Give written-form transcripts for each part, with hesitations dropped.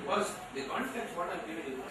Because the context what I'm giving you.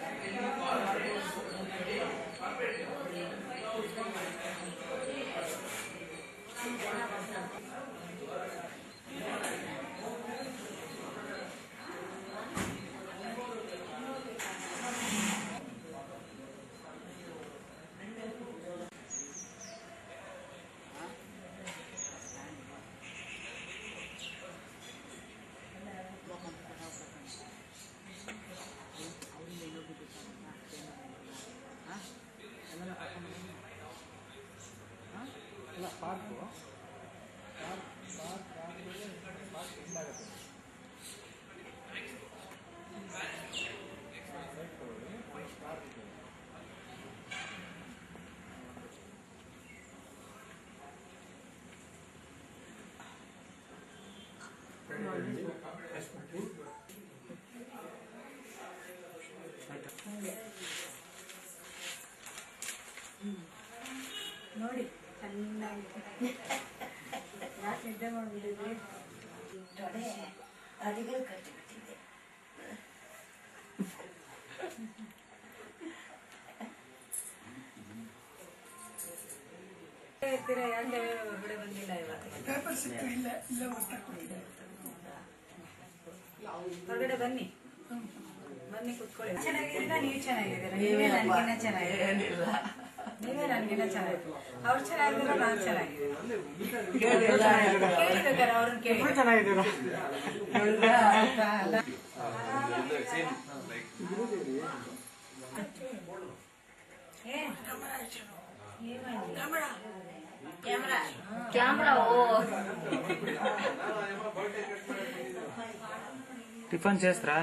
ನೋಡಿ ಚೆನ್ನಾಗಿ ಯಾಕೆ ನಿದ್ದೆ ಮಾಡಿಬಿಟ್ಟಿದ್ವಿ ತೊಡೆ ಅದಿಗಳು ಕಟ್ಟಿಬಿಟ್ಟಿದ್ದೆ ಇರ್ತೀರಾ ಯಾಕೆ ಹೊರಗಡೆ ಬಂದಿಲ್ಲ ಇವತ್ತು ಹೊರಗಡೆ ಬನ್ನಿ ಬನ್ನಿ ಕುತ್ಕೊಳ್ಳಿ ಚೆನ್ನಾಗಿದ್ದೀರಾ ನೀವು ಚೆನ್ನಾಗಿದ್ದೀರಾ ನೀವೇ ನನಗಿನ್ನ ಚೆನ್ನಾಗಿದ್ದೀರಾ ನೀವೇ ನನಗಿನ್ನ ಚೆನ್ನಾಗಿದ್ದೀರಾ ಅವ್ರು ಚೆನ್ನಾಗಿದ್ದೀರಾ ನಾನು ಚೆನ್ನಾಗಿದ್ದೀನಿ ಕೇಳಿಬೇಕಾರೆ ಅವ್ರನ್ನ ಕೇಳಿ ಚೆನ್ನಾಗಿದ್ದೀರಾ ಕ್ಯಾಮ್ರಾ ಟಿಫನ್ చేస్తారా?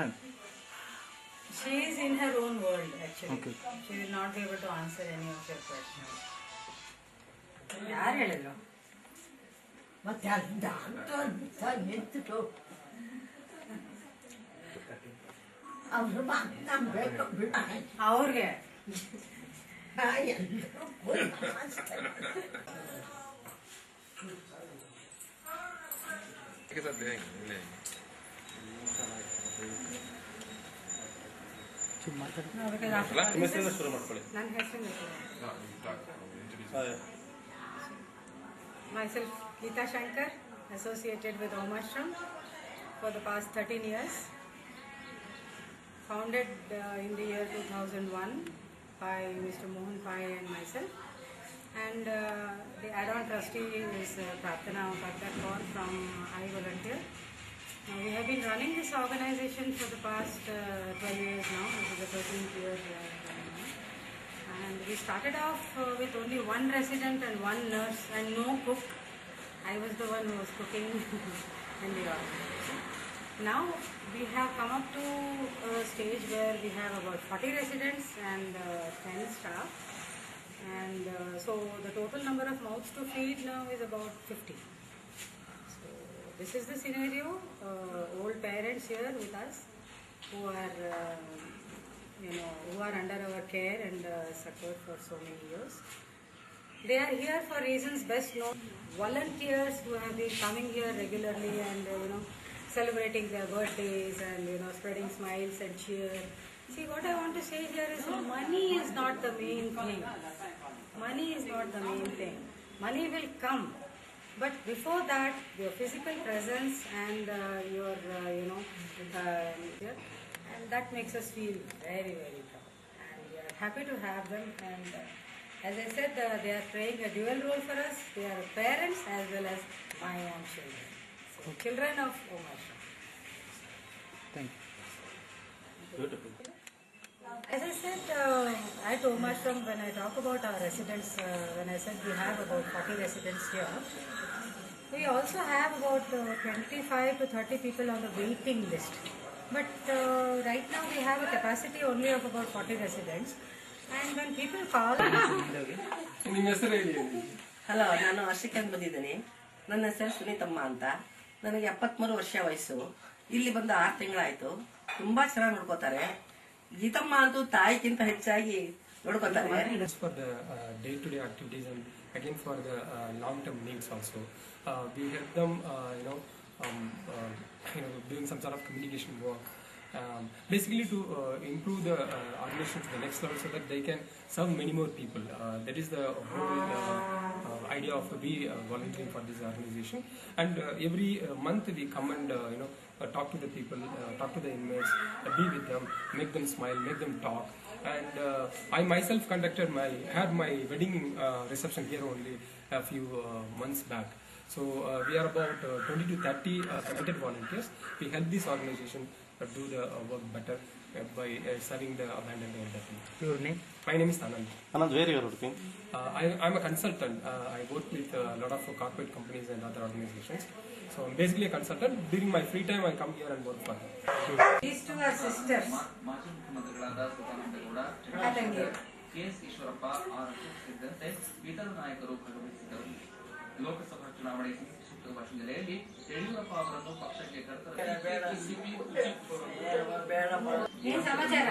She is in her own world actually. Okay. She will not be able to answer any of your questions. ಯಾರು ಹೇಳಿದ್ರು ಮತ್ತೆ ಅವ್ರಿಗೆ Myself, Geeta Shankar, associated with Om Ashram for the past 13 years. Founded in the year 2001 by Mr. Mohan Pai and myself. And the add-on trustee is Prarthana Kaur from I Volunteer. Now, we have been running this organization for the past 12 years now. This is the 13th year we are running now. And we started off with only one resident and one nurse and no cook. I was the one who was cooking in the organization. Now we have come up to a stage where we have about 40 residents and 10 staff. And so the total number of mouths to feed now is about 50. This is the scenario. Old parents here with us who are, who are under our care and support for so many years. They are here for reasons best known. Volunteers who have been coming here regularly and celebrating their birthdays and spreading smiles and cheer. See, what I want to say here is money is not the main thing. Money is not the main thing. Money will come. But before that, your physical presence and your, and that makes us feel very, very proud. And we are happy to have them. And as I said, they are playing a dual role for us. They are parents as well as my own children. So, children of Om Ashram. Thank you. Beautiful. As I said, at Om Ashram, when I talk about our residents, when I said we have about 40 residents here, we also have about 25 to 30 people on the waiting list. But right now we have a capacity only of about 40 residents. And when people call, ನಿಮ್ಮ ಹೆಸರು ಹೇಳಿ. Hello, ನಾನು ವರ್ಷಕ್ಕೆ ಬಂದಿದ್ದೀನಿ. ನನ್ನ ಹೆಸರು ಸುನೀತಮ್ಮ ಅಂತ. ನನಗೆ 73 ವರ್ಷ ವಯಸ್ಸು. ಇಲ್ಲಿ ಬಂದು 6 ತಿಂಗಳಾಯ್ತು. ತುಂಬಾ ಚೆನ್ನಾಗಿ ನೋಡ್ಕೋತಾರೆ. ಗೀತಮ್ಮ ಅಂತೂ ತಾಯಿಗಿಂತ ಹೆಚ್ಚಾಗಿ ನೋಡ್ಕೋತಾರೆ. For the day-to-day activities and again for the long-term needs also, we help them, doing some sort of communication work. Basically to improve the organization to the next level so that they can serve many more people. That is the whole idea of we volunteering for this organization. And every month we come and talk to the people, talk to the inmates, be with them, make them smile, make them talk. And I myself had my wedding reception here only a few months back. So we are about 20 to 30 committed volunteers. We help this organization do the work better by serving the abandoned elderly. Your name? My name is Anand. Anand, where you are working? I'm a consultant. I work with a lot of corporate companies and other organizations. So I'm basically a consultant. During my free time, I come here and work for them. these two are sisters. ಮಾಜಿ ಮುಖ್ಯಮಂತ್ರಿಗಳಾದ Sadananda Gowda, KS Eshwarappa, R Ashok ಸೇರಿದಂತೆ ಇತರ ನಾಯಕರು ಭಾಗವಹಿಸಿದ್ದರು. ಲೋಕಸಭಾ ಚುನಾವಣೆ ಸೂಕ್ತ ಹಿನ್ನೆಲೆಯಲ್ಲಿ ಯಡಿಯೂರಪ್ಪ ಅವರನ್ನು ಪಕ್ಷಕ್ಕೆ ಏನ್ ಸಮಾಚಾರ?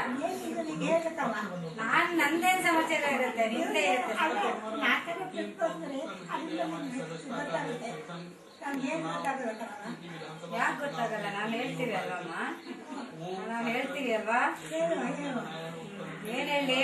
ನಂದೇನ್ ಸಮಾಚಾರ ಇರುತ್ತೆ, ನಿಂದೇ ಇರುತ್ತೆ. ಯಾಕೆ ಗೊತ್ತಾಗಲ್ಲ? ನಾವ್ ಹೇಳ್ತೀವಿ ಅಲ್ವಮ್ಮ, ನಾವ್ ಹೇಳ್ತೀವಿ ಅಲ್ವಾ? ಏನ್ ಹೇಳಿ?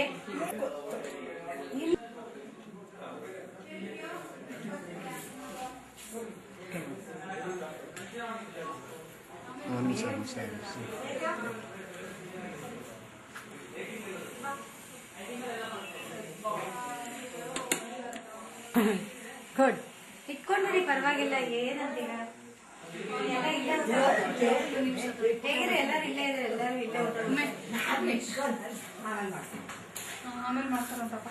ಗುಡ್, ಇಟ್ಕೊಂಡ್ರಿ, ಪರವಾಗಿಲ್ಲ. ಏನಂತೀರ? ಎಲ್ಲ ಇಲ್ಲೇ ಹೇಗಿದ್ರೆ ಎಲ್ಲರೂ ಇಲ್ಲೇ ಇದ್ರೆ ಎಲ್ಲರೂ ಇಲ್ಲೇ ಆಮೇಲೆ ಮಾಡ್ತಾರಂತಪ್ಪ.